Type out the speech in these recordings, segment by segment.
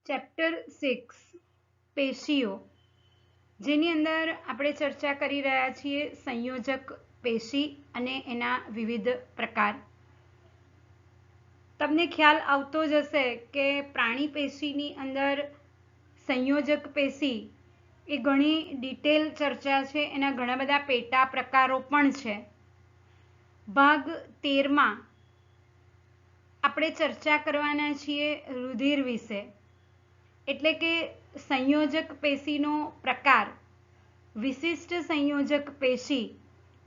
Chapter 6 પેશીઓ, જેની અંદર આપણે ચર્ચા કરી રહ્યા છીએ સંયોજક પેશી અને એના વિવિધ પ્રકાર. તમને ખ્યાલ આવતો જ હશે કે પ્રાણી પેશીની અંદર સંયોજક પેશી એ ઘણી ડિટેલ ચર્ચા છે, એના ઘણા બધા પેટા પ્રકારો પણ છે. ભાગ 13માં આપણે ચર્ચા કરવાના છીએ રુધિર વિશે, એટલે કે સંયોજક પેશીનો પ્રકાર. વિશિષ્ટ સંયોજક પેશી,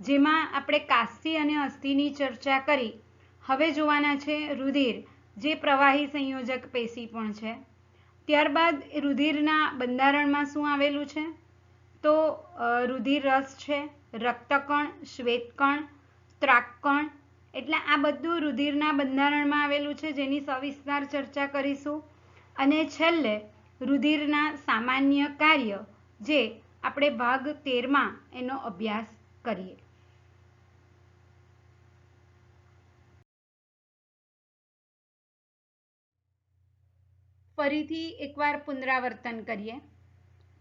જેમાં આપણે કાસ્થી અને અસ્થિની ચર્ચા કરી. હવે જોવાના છે રુધિર, જે પ્રવાહી સંયોજક પેશી પણ છે. ત્યારબાદ રુધિરના બંધારણમાં શું આવેલું છે, તો રુધિર રસ છે, રક્તકણ, શ્વેતકણ, ત્રાકકણ, એટલે આ બધું રુધિરના બંધારણમાં આવેલું છે, જેની સવિસ્તાર ચર્ચા કરીશું. અને છેલ્લે રુધિરના સામાન્ય કાર્ય, જે આપણે ભાગ 13માં એનો અભ્યાસ કરીએ. ફરીથી એકવાર પુનરાવર્તન કરીએ.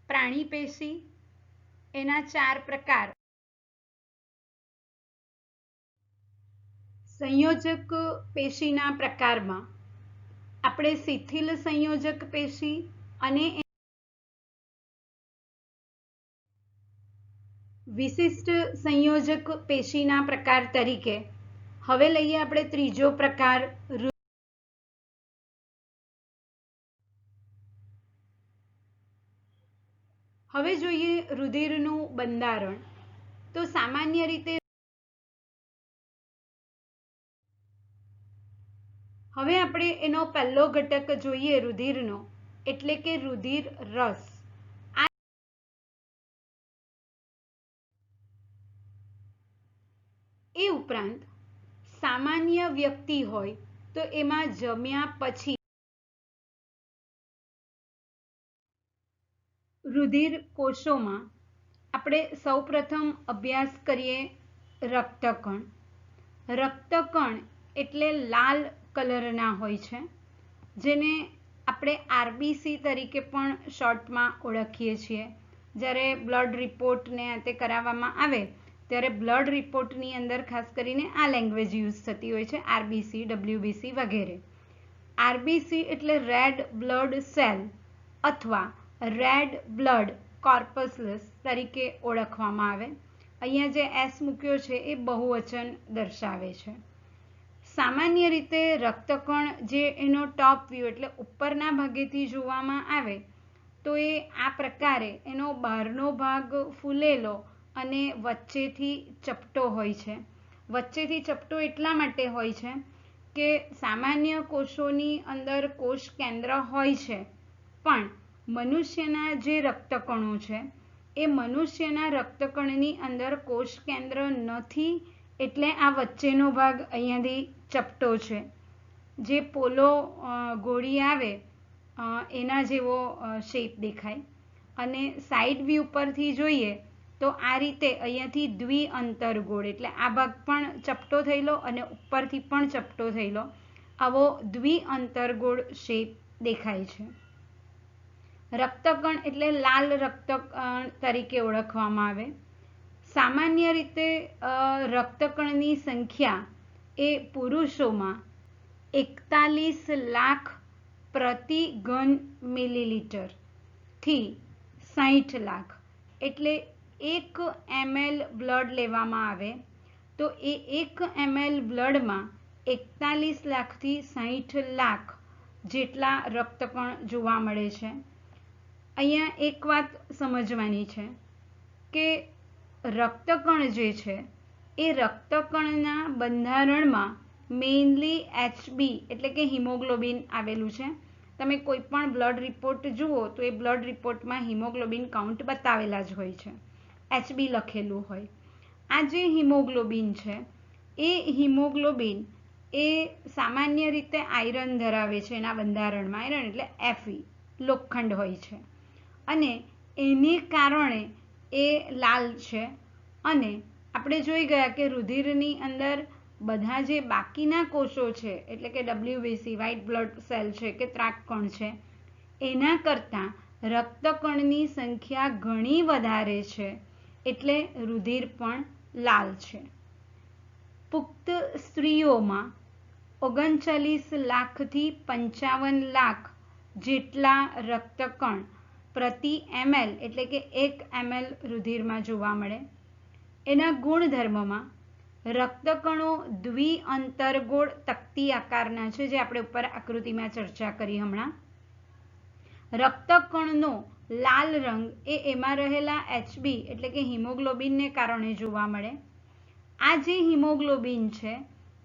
પ્રાણી પેશી, એના 4 પ્રકાર. સંયોજક પેશીના પ્રકારમાં આપણે શિથિલ સંયોજક પેશી અને વિશિષ્ટ સંયોજક પેશીના પ્રકાર તરીકે હવે લઈએ આપણે ત્રીજો પ્રકાર. હવે જોઈએ રુધિરનું બંધારણ. તો સામાન્ય રીતે હવે આપણે એનો પહેલો ઘટક જોઈએ રુધિરનો, એટલે કે રુધિર રસ. એ ઉપરાંત સામાન્ય વ્યક્તિ હોય તો એમાં જમ્યા પછી રુધિર કોષોમાં આપણે સૌપ્રથમ અભ્યાસ કરીએ રક્તકણ. રક્તકણ એટલે લાલ કલરના હોય છે, જેને આપણે આરબીસી તરીકે પણ શોર્ટમાં ઓળખીએ છીએ. જ્યારે બ્લડ રિપોર્ટને તે કરાવવામાં આવે ત્યારે બ્લડ રિપોર્ટની અંદર ખાસ કરીને આ લેંગ્વેજ યુઝ થતી હોય છે, આરબીસી, ડબલ્યુબીસી વગેરે. આરબીસી એટલે રેડ બ્લડ સેલ અથવા રેડ બ્લડ કોર્પસ્લસ તરીકે ઓળખવામાં આવે. અહીંયા જે એસ મૂક્યો છે એ બહુવચન દર્શાવે છે. સામાન્ય રીતે રક્તકણ જે એનો ટોપ વ્યૂ એટલે ઉપરના ભાગેથી જોવામાં આવે તો એ આ પ્રકારે એનો બહારનો ભાગ ફૂલેલો અને વચ્ચેથી ચપટો હોય છે. વચ્ચેથી ચપટો એટલા માટે હોય છે કે સામાન્ય કોષોની અંદર કોષ કેન્દ્ર હોય છે, પણ મનુષ્યના જે રક્તકણો છે એ મનુષ્યના રક્તકણની અંદર કોષ કેન્દ્ર નથી, એટલે આ વચ્ચેનો ભાગ અહીંયાથી ચપટો છે. જે પોલો ગોળી આવે એના જેવો શેપ દેખાય. અને સાઈડ વ્યૂ પરથી જોઈએ તો આ રીતે અહીંયાથી દ્વિઅંતર ગોળ, એટલે આ ભાગ પણ ચપટો થયેલો અને ઉપરથી પણ ચપટો થયેલો, આવો દ્વિઅંતર ગોળ શેપ દેખાય છે. રક્તકણ એટલે લાલ રક્તકણ તરીકે ઓળખવામાં આવે. સામાન્ય રીતે રક્તકણની સંખ્યા એ પુરુષોમાં 41 લાખ પ્રતિ ઘન મિલીલીટર થી 60 લાખ, એટલે 1 ml બ્લડ લેવામાં આવે તો એ 1 ml બ્લડમાં 41 લાખથી 60 લાખ જેટલા રક્તકણ જોવા મળે છે. અહીંયા એક વાત સમજવાની છે કે રક્તકણ જે છે એ રક્તકણના બંધારણમાં મેઇનલી એચબી એટલે કે હિમોગ્લોબિન આવેલું છે. તમે કોઈ પણ બ્લડ રિપોર્ટ જુઓ તો એ બ્લડ રિપોર્ટમાં હિમોગ્લોબિન કાઉન્ટ બતાવેલા જ હોય છે, એચબી લખેલું હોય. આ જે હિમોગ્લોબિન છે એ હિમોગ્લોબિન એ સામાન્ય રીતે આયરન ધરાવે છે એના બંધારણમાં. આયરન એટલે એફી, લોખંડ હોય છે, અને એને કારણે એ લાલ છે. અને આપણે જોઈ ગયા કે રુધિરની અંદર બધા જે બાકીના કોષો છે, એટલે કે ડબલ્યુબીસી, વ્હાઇટ બ્લડ સેલ છે કે ત્રાકકણ છે, એના કરતાં રક્તકણની સંખ્યા ઘણી વધારે છે, એટલે રુધિર પણ લાલ છે. પુખ્ત સ્ત્રીઓમાં 39 લાખથી 55 લાખ જેટલા રક્તકણ પ્રતિ ml એટલે કે 1 ml રુધિરમાં જોવા મળે. એના ગુણધર્મમાં રક્તકણો દ્વિઅંતરગોળ તકતી આકારના છે, જે આપણે ઉપર આકૃતિમાં ચર્ચા કરી હમણાં. રક્તકણનો લાલ રંગ એ એમાં રહેલા HB એટલે કે હિમોગ્લોબિનને કારણે જોવા મળે. આ જે હિમોગ્લોબિન છે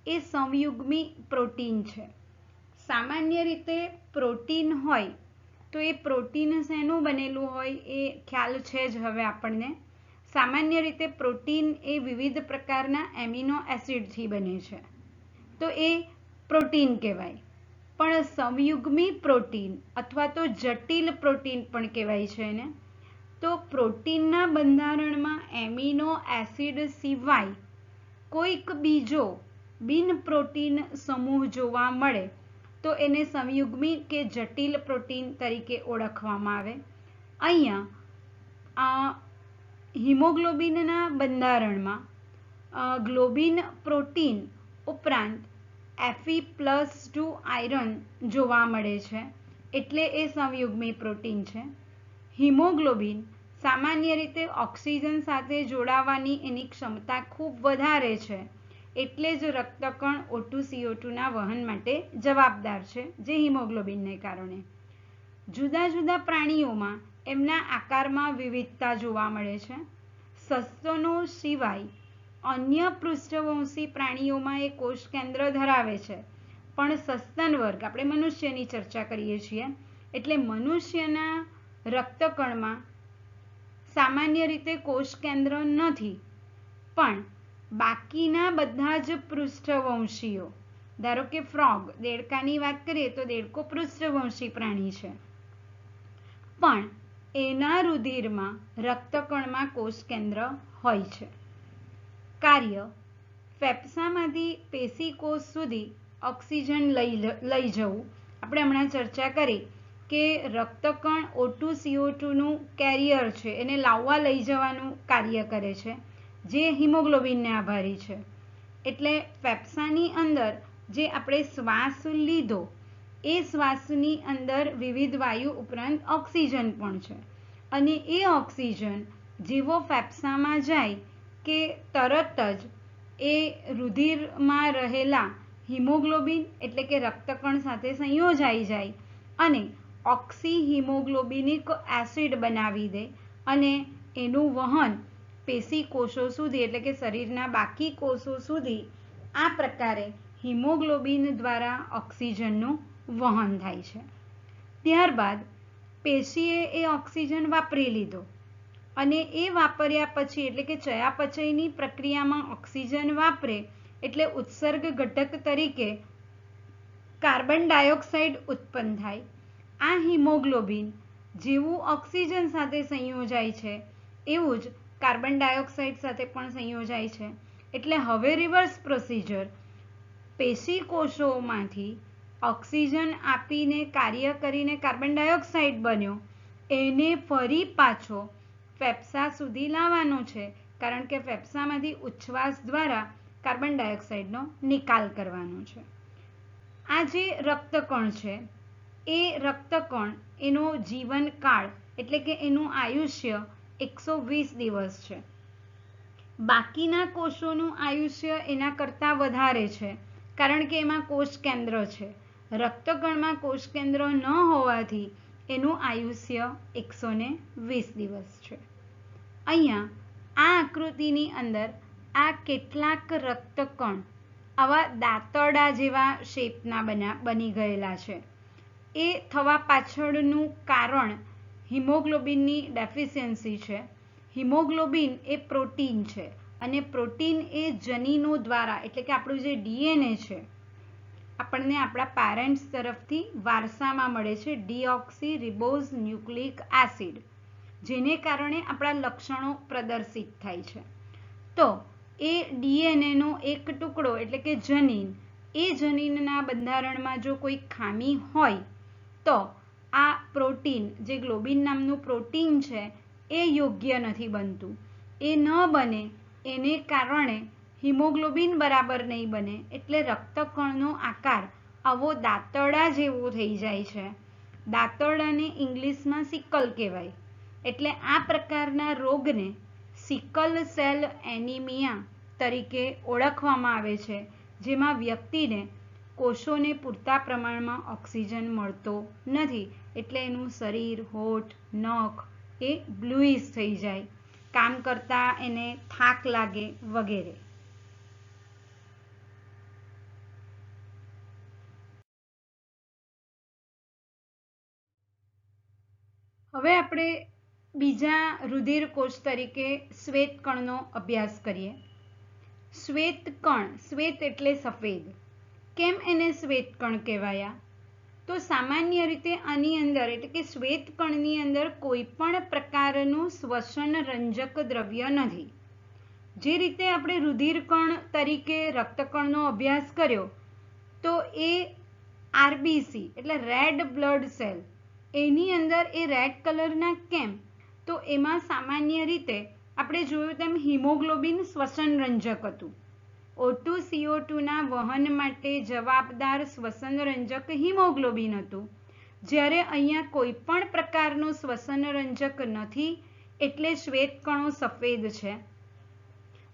એ સંયુગ્મી પ્રોટીન છે. સામાન્ય રીતે પ્રોટીન હોય તો એ પ્રોટીન શેનું બનેલું હોય એ ખ્યાલ છે જ હવે આપણને. સામાન્ય રીતે પ્રોટીન એ વિવિધ પ્રકારના એમિનો એસિડથી બને છે, તો એ પ્રોટીન કહેવાય. પણ સંયુગ્મી પ્રોટીન અથવા તો જટિલ પ્રોટીન પણ કહેવાય છે એને. તો પ્રોટીનના બંધારણમાં એમિનો એસિડ સિવાય કોઈક બીજો બિન પ્રોટીન સમૂહ જોવા મળે તો એને સંયુગ્મી કે જટિલ પ્રોટીન તરીકે ઓળખવામાં આવે. અહીંયા હિમોગ્લોબિનના બંધારણમાં ગ્લોબિન પ્રોટીન ઉપરાંત Fe+2 આયરન જોવા મળે છે, એટલે એ સંયુગ્મી પ્રોટીન છે. હિમોગ્લોબિન સામાન્ય રીતે ઓક્સિજન સાથે જોડાવાની એની ક્ષમતા ખૂબ વધારે છે, એટલે જ રક્તકણ O2CO2ના વહન માટે જવાબદાર છે, જે હિમોગ્લોબિનને કારણે. જુદા જુદા પ્રાણીઓમાં એમના આકારમાં વિવિધતા જોવા મળે છે. સસ્તનો સિવાય અન્ય પૃષ્ઠવંશી પ્રાણીઓમાં એ કોષ કેન્દ્ર ધરાવે છે, પણ સસ્તન વર્ગ, આપણે મનુષ્યની ચર્ચા કરીએ છીએ, એટલે મનુષ્યના રક્તકણમાં સામાન્ય રીતે કોષ કેન્દ્ર નથી. પણ બાકીના બધા જ પૃષ્ઠવંશીઓ, ધારો કે ફ્રોગ, દેડકાની વાત કરીએ તો દેડકો પૃષ્ઠવંશી પ્રાણી છે, પણ એના રુધિરમાં રક્તકણમાં કોષ કેન્દ્ર હોય છે. કાર્ય: ફેફસામાંથી પેશીકોષ સુધી ઓક્સિજન લઈ જવું. આપણે હમણાં ચર્ચા કરી કે રક્તકણ O2CO2નું કેરિયર છે, એને લાવવા લઈ જવાનું કાર્ય કરે છે, જે હિમોગ્લોબિનને આભારી છે. એટલે ફેફસાની અંદર જે આપણે શ્વાસ લીધો એ શ્વાસની અંદર વિવિધ વાયુ ઉપરાંત ઓક્સિજન પણ છે, અને એ ઓક્સિજન જેવો ફેફસામાં જાય કે તરત જ એ રુધિરમાં રહેલા હિમોગ્લોબિન એટલે કે રક્તકણ સાથે સંયોજાઈ જાય અને ઓક્સી હિમોગ્લોબિનિક એસિડ બનાવી દે, અને એનું વહન પેશી કોષો સુધી એટલે કે શરીરના બાકી કોષો સુધી આ પ્રકારે હિમોગ્લોબિન દ્વારા ઓક્સિજનનું વહન થાય છે. ત્યારબાદ પેશીએ એ ઓક્સિજન વાપરી લીધો, અને એ વાપર્યા પછી એટલે કે ચયાપચયની પ્રક્રિયામાં ઓક્સિજન વાપરે એટલે ઉત્સર્ગ ઘટક તરીકે કાર્બન ડાયોક્સાઇડ ઉત્પન્ન થાય. આ હિમોગ્લોબિન જેવું ઓક્સિજન સાથે સંયોજાય છે એવું જ કાર્બન ડાયોક્સાઇડ સાથે પણ સંયોજાય છે. એટલે હવે રિવર્સ પ્રોસિજર, પેશી કોષોમાંથી ઓક્સિજન આપીને કાર્ય કરીને કાર્બન ડાયોક્સાઇડ બન્યો, એને ફરી પાછો ફેફસા સુધી લાવવાનો છે, કારણ કે ફેફસામાંથી ઉચ્છ્વાસ દ્વારા કાર્બન ડાયોક્સાઇડનો નિકાલ કરવાનો છે. આ જે રક્તકણ છે એ રક્તકણ એનો જીવનકાળ એટલે કે એનું આયુષ્ય 120 દિવસ છે. બાકીના કોષોનું આયુષ્ય એના કરતાં વધારે છે, કારણ કે એમાં કોષ કેન્દ્ર છે. રક્તકણમાં કોષ કેન્દ્ર ન હોવાથી એનું આયુષ્ય 120 દિવસ છે. અહીંયા આ આકૃતિની અંદર આ કેટલાક રક્તકણ આવા દાંતરડા જેવા શેપના બની ગયેલા છે. એ થવા પાછળનું કારણ હિમોગ્લોબિનની ડેફિશિયન્સી છે. હિમોગ્લોબિન એ પ્રોટીન છે, અને પ્રોટીન એ જનીનો દ્વારા એટલે કે આપણું જે DNA છે, આપણને આપણા પેરેન્ટ્સ તરફથી વારસામાં મળે છે ડીઓક્સી રિબોઝ ન્યુક્લિક એસિડ, જેને કારણે આપણા લક્ષણો પ્રદર્શિત થાય છે. તો એ DNAનો એક ટુકડો એટલે કે જનીન, એ જનીનના બંધારણમાં જો કોઈ ખામી હોય તો આ પ્રોટીન, જે ગ્લોબિન નામનું પ્રોટીન છે, એ યોગ્ય નથી બનતું. એ ન બને એને કારણે હિમોગ્લોબિન બરાબર નહીં બને, એટલે રક્તકણનો આકાર આવો દાંતરડા જેવો થઈ જાય છે. દાંતરડાને ઇંગ્લિશમાં સિકલ કહેવાય. એટલે આ પ્રકારના રોગને સિકલ સેલ એનિમિયા તરીકે ઓળખવામાં આવે છે, જેમાં વ્યક્તિને કોષોને પૂરતા પ્રમાણમાં ઓક્સિજન મળતો નથી, એટલે એનું શરીર, હોઠ, નખ એ બ્લુઇશ થઈ જાય, કામ કરતા એને થાક લાગે વગેરે. હવે આપણે બીજા રુધિર કોષ તરીકે શ્વેતકણનો અભ્યાસ કરીએ. શ્વેતકણ, શ્વેત એટલે સફેદ. કેમ એને શ્વેતકણ કહેવાયા? તો સામાન્ય રીતે આની અંદર એટલે કે શ્વેતકણની અંદર કોઈ પણ પ્રકારનું શ્વસન રંજક દ્રવ્ય નથી. જે રીતે આપણે રુધિરકણ તરીકે રક્તકણનો અભ્યાસ કર્યો, તો એ આરબીસી એટલે રેડ બ્લડ સેલ, એની અંદર એ રેડ કલરના કેમ? તો એમાં સામાન્ય રીતે આપણે જોયું તેમ હિમોગ્લોબિન શ્વસન રંજક હતું. O2 CO2 ના વહન માટે જવાબદાર શ્વસન રંજક હિમોગ્લોબિન હતું. જ્યારે અહીંયા કોઈ પણ પ્રકારનું શ્વસન રંજક નથી, એટલે શ્વેતકણો સફેદ છે,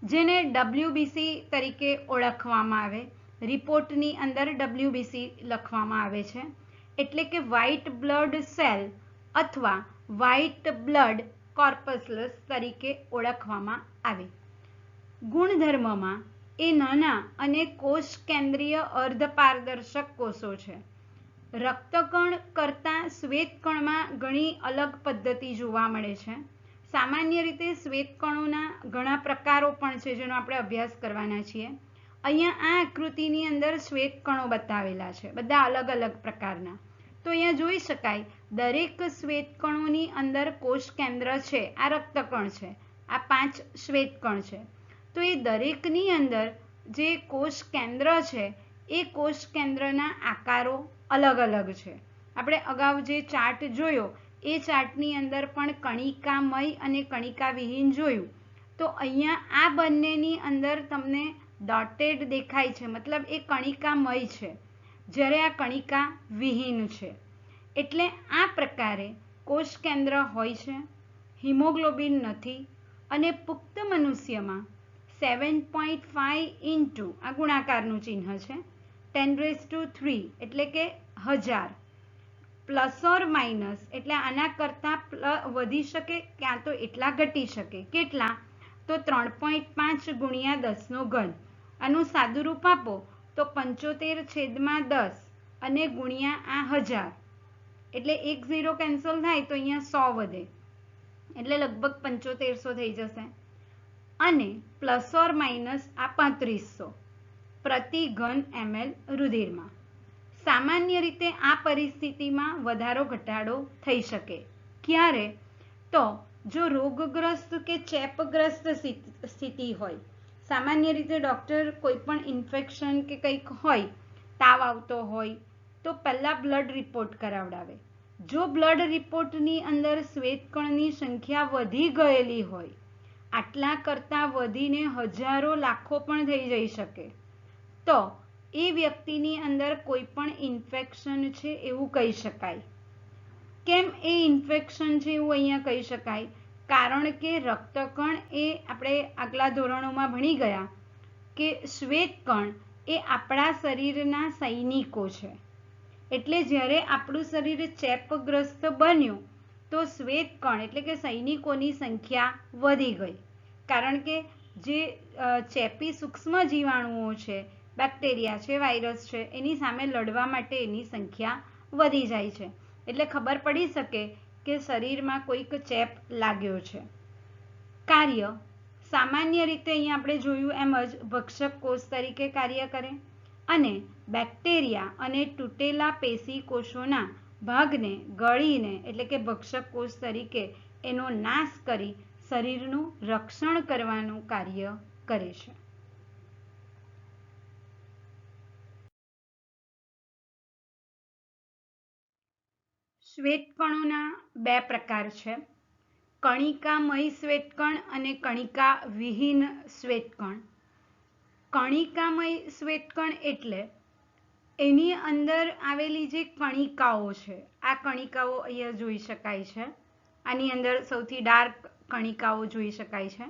જેને WBC તરીકે ઓળખવામાં આવે. રિપોર્ટની અંદર WBC લખવામાં આવે છે, એટલે કે વ્હાઇટ બ્લડ સેલ અથવા વ્હાઇટ બ્લડ કોર્પસ્લસ તરીકે ઓળખવામાં આવે. ગુણધર્મમાં એ નાના અને કોષ કેન્દ્રીય અર્ધપારદર્શક કોષો છે. રક્તકણ કરતાં શ્વેતકણમાં ઘણી અલગ પદ્ધતિ જોવા મળે છે. સામાન્ય રીતે શ્વેતકણોના ઘણા પ્રકારો પણ છે, જેનો આપણે અભ્યાસ કરવાના છીએ. અહીંયા આ આકૃતિની અંદર શ્વેતકણો બતાવેલા છે, બધા અલગ અલગ પ્રકારના. તો અહીંયા જોઈ શકાય, દરેક શ્વેતકણોની અંદર કોષ કેન્દ્ર છે. આ રક્તકણ છે, આ 5 શ્વેતકણ છે. તો એ દરેકની અંદર જે કોષ કેન્દ્ર છે, એ કોષ કેન્દ્રના આકારો અલગ અલગ છે. આપણે અગાઉ જે ચાર્ટ જોયો, એ ચાર્ટની અંદર પણ કણિકામય અને કણિકાવિહીન જોયું. તો અહીંયા આ બંનેની અંદર તમને ડોટેડ દેખાય છે, મતલબ એ કણિકામય છે, જ્યારે આ કણિકા વિહીન છે. એટલે આ પ્રકારે કોષ કેન્દ્ર હોય છે, હિમોગ્લોબિન નથી, અને પુખ્ત મનુષ્યમાં 7.5 ઇન્ટુ આ ગુણાકારનું ચિહ્ન છે 10³ એટલે કે 1000 પ્લસ ઓર માઇનસ એટલે આના કરતાં વધી શકે ક્યાં તો એટલા ઘટી શકે. કેટલા? તો 3.5 ગુણ્યા 10^3. આનું સાદું રૂપ આપો તો 75/10 અને ગુણ્યા આ 1000 એટલે 1 0 કેન્સલ થાય તો અહીંયા 100 વધે, એટલે લગભગ 7500 થઈ જશે. અને પ્લસ ઓર માઇનસ આ 3500 પ્રતિ ઘન ml રુધિરમાં. સામાન્ય રીતે આ પરિસ્થિતિમાં વધારો ઘટાડો થઈ શકે. ક્યારે? તો જો રોગગ્રસ્ત કે ચેપગ્રસ્ત સ્થિતિ હોય. સામાન્ય રીતે ડૉક્ટર કોઈ પણ ઇન્ફેક્શન કે કંઈક હોય, તાવ આવતો હોય, તો પહેલાં બ્લડ રિપોર્ટ કરાવડાવે. જો બ્લડ રિપોર્ટની અંદર શ્વેતકણની સંખ્યા વધી ગયેલી હોય, આટલા કરતાં વધીને હજારો લાખો પણ થઈ જઈ શકે, તો એ વ્યક્તિની અંદર કોઈ પણ ઇન્ફેક્શન છે એવું કહી શકાય. કેમ એ ઇન્ફેક્શન છે એવું અહીંયા કહી શકાય? કારણ કે રક્તકણ એ આપણે આગલા ધોરણોમાં ભણી ગયા કે શ્વેતકણ એ આપણા શરીરના સૈનિકો છે. એટલે જ્યારે આપણું શરીર ચેપગ્રસ્ત બન્યું, તો શ્વેતકણ એટલે કે સૈનિકોની સંખ્યા વધી ગઈ. કારણ કે જે ચેપી સૂક્ષ્મ જીવાણુઓ છે, બેક્ટેરિયા છે, વાયરસ છે, એની સામે લડવા માટે એની સંખ્યા વધી જાય છે. એટલે ખબર પડી શકે કે શરીરમાં કોઈક ચેપ લાગ્યો છે. કાર્ય સામાન્ય રીતે અહીંયા આપણે જોયું એમ જ ભક્ષક કોષ તરીકે કાર્ય કરે, અને બેક્ટેરિયા અને તૂટેલા પેશી કોષોના ભાગને ગળીને એટલે કે ભક્ષક કોષ તરીકે એનો નાશ કરી શરીરનું રક્ષણ કરવાનું કાર્ય કરે છે. શ્વેતકણોના બે પ્રકાર છે, કણિકામય શ્વેતકણ અને કણિકા વિહીન શ્વેતકણ. કણિકામય શ્વેતકણ એટલે એની અંદર આવેલી જે કણિકાઓ છે, આ કણિકાઓ અહીંયા જોઈ શકાય છે. આની અંદર સૌથી ડાર્ક કણિકાઓ જોઈ શકાય છે.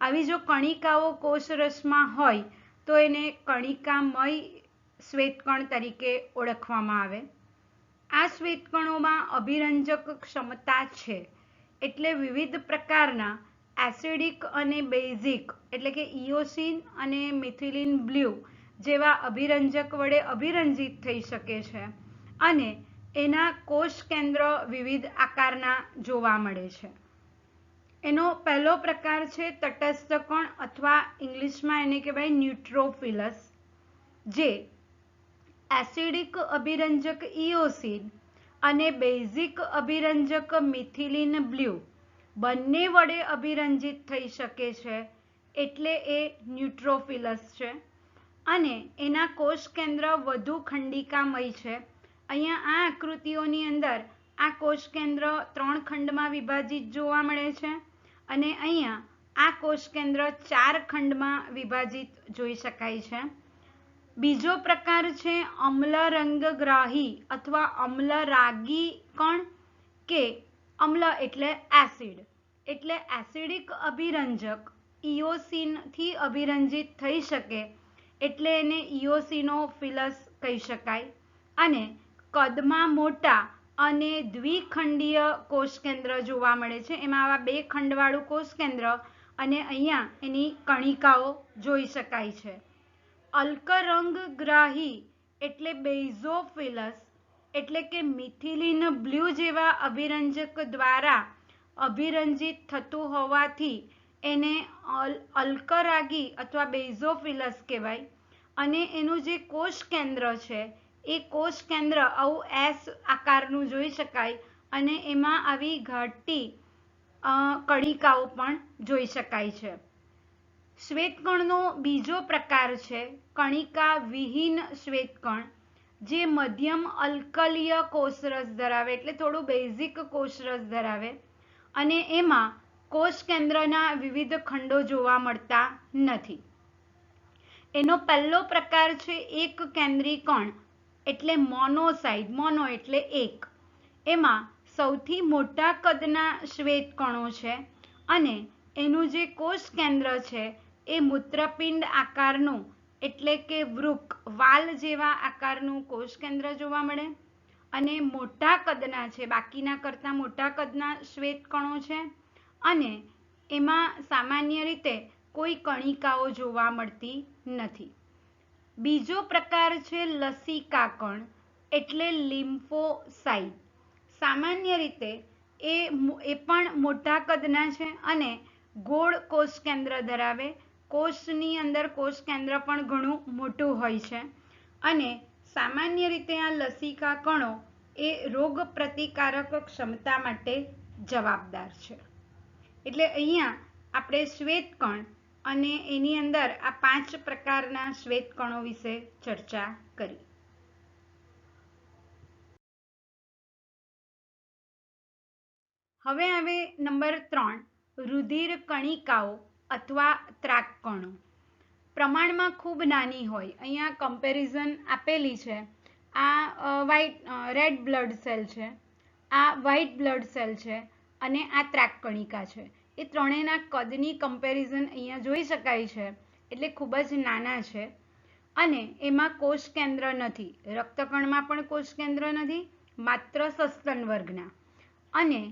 આવી જો કણિકાઓ કોષરસમાં હોય તો એને કણિકામય શ્વેતકણ તરીકે ઓળખવામાં આવે. આ શ્વેતકણોમાં અભિરંજક ક્ષમતા છે, એટલે વિવિધ પ્રકારના એસિડિક અને બેઝિક એટલે કે ઇઓસિન અને મિથિલિન બ્લુ જેવા અભિરંજક વડે અભિરંજિત થઈ શકે છે અને એના કોષ કેન્દ્ર વિવિધ આકારના જોવા મળે છે. એનો પહેલો પ્રકાર છે તટસ્થ કણ અથવા ઇંગ્લિશમાં એને કહેવાય ન્યુટ્રોફિલસ, જે એસિડિક અભિરંજક ઇઓસિન અને બેઝિક અભિરંજક મિથિલિન બ્લુ બંને વડે અભિરંજિત થઈ શકે છે, એટલે એ ન્યુટ્રોફિલસ છે. અને એના કોષ કેન્દ્ર વધુ ખંડિકામય છે. અહીંયા આ આકૃતિઓની અંદર આ કોષ કેન્દ્ર 3 ખંડમાં વિભાજિત જોવા મળે છે અને અહીંયા આ કોષ કેન્દ્ર 4 ખંડમાં વિભાજિત જોઈ શકાય છે. બીજો પ્રકાર છે અમ્લરંગગ્રાહી અથવા અમ્લરાગી કણ, કે અમ્લ એટલે એસિડ, એટલે એસિડિક અભિરંજક ઇઓસિનથી અભિરંજિત થઈ શકે, એટલે એને ઇઓસિનોફિલસ કહી શકાય. અને કદમાં મોટા અને દ્વિખંડીય કોષ કેન્દ્ર જોવા મળે છે. એમાં આવા 2 ખંડવાળું કોષ કેન્દ્ર અને અહીંયા એની કણિકાઓ જોઈ શકાય છે. અલ્કરંગગ્રાહી એટલે બેઝોફિલસ, એટલે કે મિથિલિન બ્લુ જેવા અભિરંજક દ્વારા અભિરંજિત થતું હોવાથી એને અલ્કરાગી અથવા બેઝોફિલસ કહેવાય. અને એનું જે કોષ કેન્દ્ર છે એ કોષ કેન્દ્ર આવું એસ આકારનું જોઈ શકાય અને એમાં આવી ઘાટી કણિકાઓ પણ જોઈ શકાય છે. શ્વેતકણનો બીજો પ્રકાર છે કણિકા વિહીન શ્વેતકણ, જે મધ્યમ અલ્કલીય કોષરસ ધરાવે, એટલે થોડું બેઝિક કોષરસ ધરાવે અને એમાં કોષ કેન્દ્રના વિવિધ ખંડો જોવા મળતા નથી. એનો પહેલો પ્રકાર છે એક કેન્દ્રી કણ એટલે મોનોસાઇટ, મોનો એટલે એક. એમાં સૌથી મોટા કદના શ્વેતકણો છે અને એનું જે કોષ કેન્દ્ર છે એ મૂત્રપિંડ આકારનું એટલે કે વૃક્ક, વાલ જેવા આકારનું કોષ કેન્દ્ર જોવા મળે અને મોટા કદના છે, બાકીના કરતાં મોટા કદના શ્વેતકણો છે અને એમાં સામાન્ય રીતે કોઈ કણિકાઓ જોવા મળતી નથી. બીજો પ્રકાર છે લસિકા કણ એટલે લિમ્ફોસાઇટ. સામાન્ય રીતે એ પણ મોટા કદના છે અને ગોળ કોષ કેન્દ્ર ધરાવે. કોષની અંદર કોષ કેન્દ્ર પણ ઘણું મોટું હોય છે અને સામાન્ય રીતે આ લસિકા કણો એ રોગ પ્રતિકારક ક્ષમતા માટે જવાબદાર છે. એટલે અહીંયા આપણે શ્વેતકણ અને એની અંદર આ 5 પ્રકારના શ્વેતકણો વિશે ચર્ચા કરી. હવે આવે નંબર 3, રુધિર કણિકાઓ અથવા ત્રાકકણો. પ્રમાણમાં ખૂબ નાની હોય. અહીંયા કમ્પેરિઝન આપેલી છે. આ રેડ બ્લડ સેલ છે, આ વ્હાઇટ બ્લડ સેલ છે અને આ ત્રાકકણિકા છે. એ ત્રણેયના કદની કમ્પેરિઝન અહીંયા જોઈ શકાય છે, એટલે ખૂબ જ નાના છે અને એમાં કોષ કેન્દ્ર નથી. રક્તકણમાં પણ કોષ કેન્દ્ર નથી, માત્ર સસ્તન વર્ગના. અને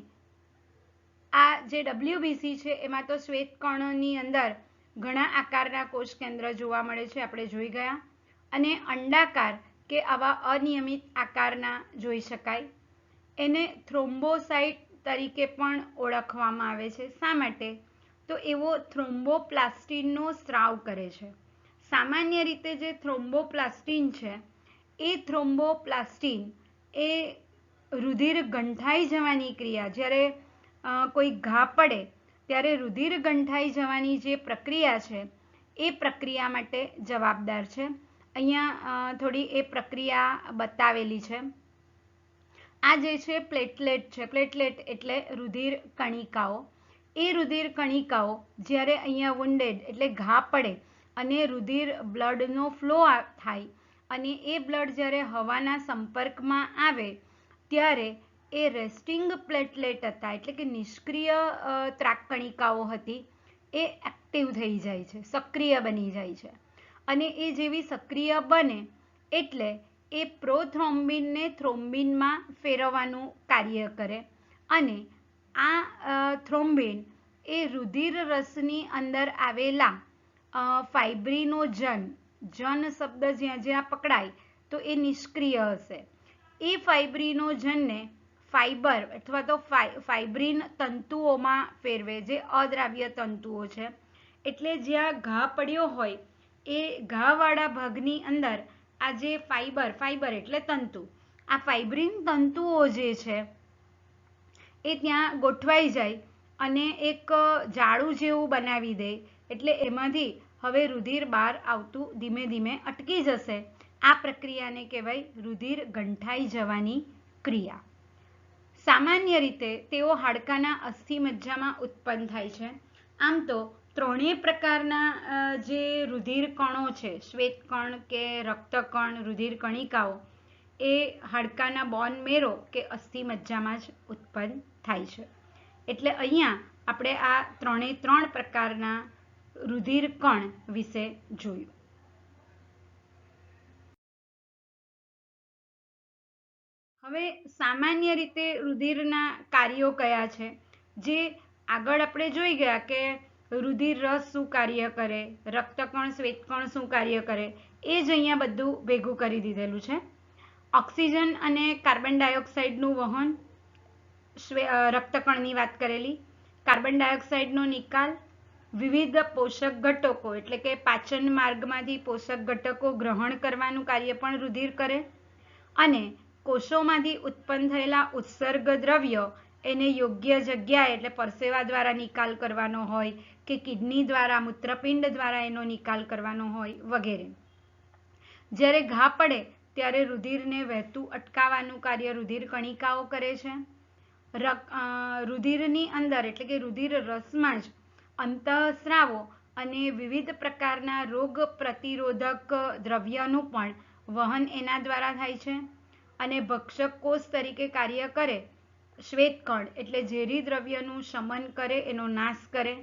આ જે WBC છે એમાં તો શ્વેતકણોની અંદર ઘણા આકારના કોષ કેન્દ્ર જોવા મળે છે, આપણે જોઈ ગયા. અને અંડાકાર કે આવા અનિયમિત આકારના જોઈ શકાય. એને થ્રોમ્બોસાઇટ તરીકે પણ ઓળખવામાં આવે છે. શા માટે? તો એવો થ્રોમ્બોપ્લાસ્ટિનનો સ્ત્રાવ કરે છે. સામાન્ય રીતે જે થ્રોમ્બોપ્લાસ્ટિન છે એ થ્રોમ્બોપ્લાસ્ટિન એ રુધિર ગંઠાઈ જવાની ક્રિયા, જ્યારે કોઈ ઘા પડે ત્યારે રુધિર ગંઠાઈ જવાની જે પ્રક્રિયા છે એ પ્રક્રિયા માટે જવાબદાર છે. અહીંયા થોડી એ પ્રક્રિયા બતાવેલી છે. આ જે છે પ્લેટલેટ છે, પ્લેટલેટ એટલે રુધિર કણિકાઓ. એ રુધિર કણિકાઓ જ્યારે અહીંયા wounded એટલે ઘા પડે અને રુધિર બ્લડનો ફ્લો થાય અને એ બ્લડ જ્યારે હવાના સંપર્કમાં આવે ત્યારે એ રેસ્ટિંગ પ્લેટલેટ હતા એટલે કે નિષ્ક્રિય ત્રાક કણિકાઓ હતી એ એક્ટિવ થઈ જાય છે, સક્રિય બની જાય છે. અને એ જેવી સક્રિય બને એટલે એ પ્રોથ્રોમ્બિનને થ્રોમ્બિનમાં ફેરવવાનું કાર્ય કરે અને આ થ્રોમ્બિન એ રુધિર રસની અંદર આવેલા ફાઇબ્રિનોજન, જન શબ્દ જ્યાં જ્યાં પકડાય તો એ નિષ્ક્રિય હશે. એ ફાઇબ્રિનોજનને ફાઇબર અથવા તો ફાઇબ્રિન તંતુઓમાં ફેરવે, જે અદ્રાવ્ય તંતુઓ છે. એટલે જ્યાં ઘા પડ્યો હોય એ ઘાવાળા ભાગની અંદર આ જે ફાઇબર એટલે તંતુ, આ ફાઇબ્રિન તંતુઓ જે છે એ ત્યાં ગોઠવાઈ જાય અને એક જાળું જેવું બનાવી દે એટલે એમાંથી હવે રુધિર બહાર આવતું ધીમે ધીમે અટકી જશે. આ પ્રક્રિયાને કહેવાય રુધિર ગંઠાઈ જવાની ક્રિયા. સામાન્ય રીતે તેઓ હાડકાના અસ્થિમજ્જામાં ઉત્પન્ન થાય છે. આમ તો ત્રણેય પ્રકારના જે રુધિર કણો છે, શ્વેત કણ કે રક્તકણ, રુધિર કણિકાઓ, એ હાડકાના બોન મેરો કે અસ્થિમજ્જામાં જ ઉત્પન્ન થાય છે. એટલે અહીંયા આપણે આ ત્રણ પ્રકારના રુધિર કણ વિશે જોયું. હવે સામાન્ય રીતે રુધિરના કાર્યો કયા છે, જે આગળ આપણે જોઈ ગયા કે રુધિર રસ શું કાર્ય કરે, રક્તકણ શ્વેતકણ શું કાર્ય કરે, એ જ અહીંયા બધું ભેગું કરી દીધેલું છે. ઓક્સિજન અને કાર્બન ડાયોક્સાઇડનું વહન રક્તકણની વાત કરેલી, કાર્બન ડાયોક્સાઇડનો નિકાલ, વિવિધ પોષક ઘટકો એટલે કે પાચન માર્ગમાંથી પોષક ઘટકો ગ્રહણ કરવાનું કાર્ય પણ રુધિર કરે અને કોષોમાંથી ઉત્પન્ન થયેલા ઉત્સર્ગ દ્રવ્યો એને યોગ્ય જગ્યાએ એટલે પરસેવા દ્વારા નિકાલ કરવાનો હોય કે કિડની દ્વારા, મૂત્રપિંડ દ્વારા એનો નિકાલ કરવાનો હોય વગેરે. જ્યારે ઘા પડે ત્યારે રુધિરને વહેતું અટકાવવાનું કાર્ય રુધિર કણિકાઓ કરે છે. રુધિરની અંદર એટલે કે રુધિર રસમાં જ અંતઃસ્રાવો અને વિવિધ પ્રકારના રોગ પ્રતિરોધક દ્રવ્યનું પણ વહન એના દ્વારા થાય છે. અને ભક્ષક કોષ તરીકે કાર્ય કરે શ્વેતકણ એટલે ઝેરી દ્રવ્યનું શમન કરે, એનો નાશ કરે,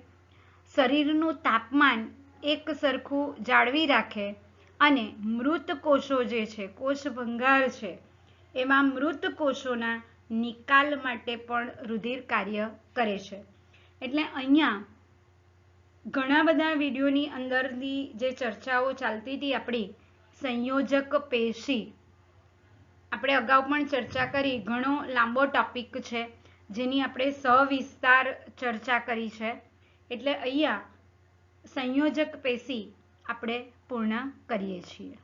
શરીરનું તાપમાન એક સરખું જાળવી રાખે અને મૃત કોષો જે છે, કોષ ભંગાર છે, એમાં મૃત કોષોના નિકાલ માટે પણ રુધિર કાર્ય કરે છે. એટલે અહીંયા ઘણા બધા વિડીયોની અંદરની જે ચર્ચાઓ ચાલતી હતી આપણી સંયોજક પેશી, આપણે અગાઉ પણ ચર્ચા કરી, ઘણો લાંબો ટોપિક છે જેની આપણે સવિસ્તાર ચર્ચા કરી છે. એટલે અહીંયા સંયોજક પેશી આપણે પૂર્ણ કરીએ છીએ.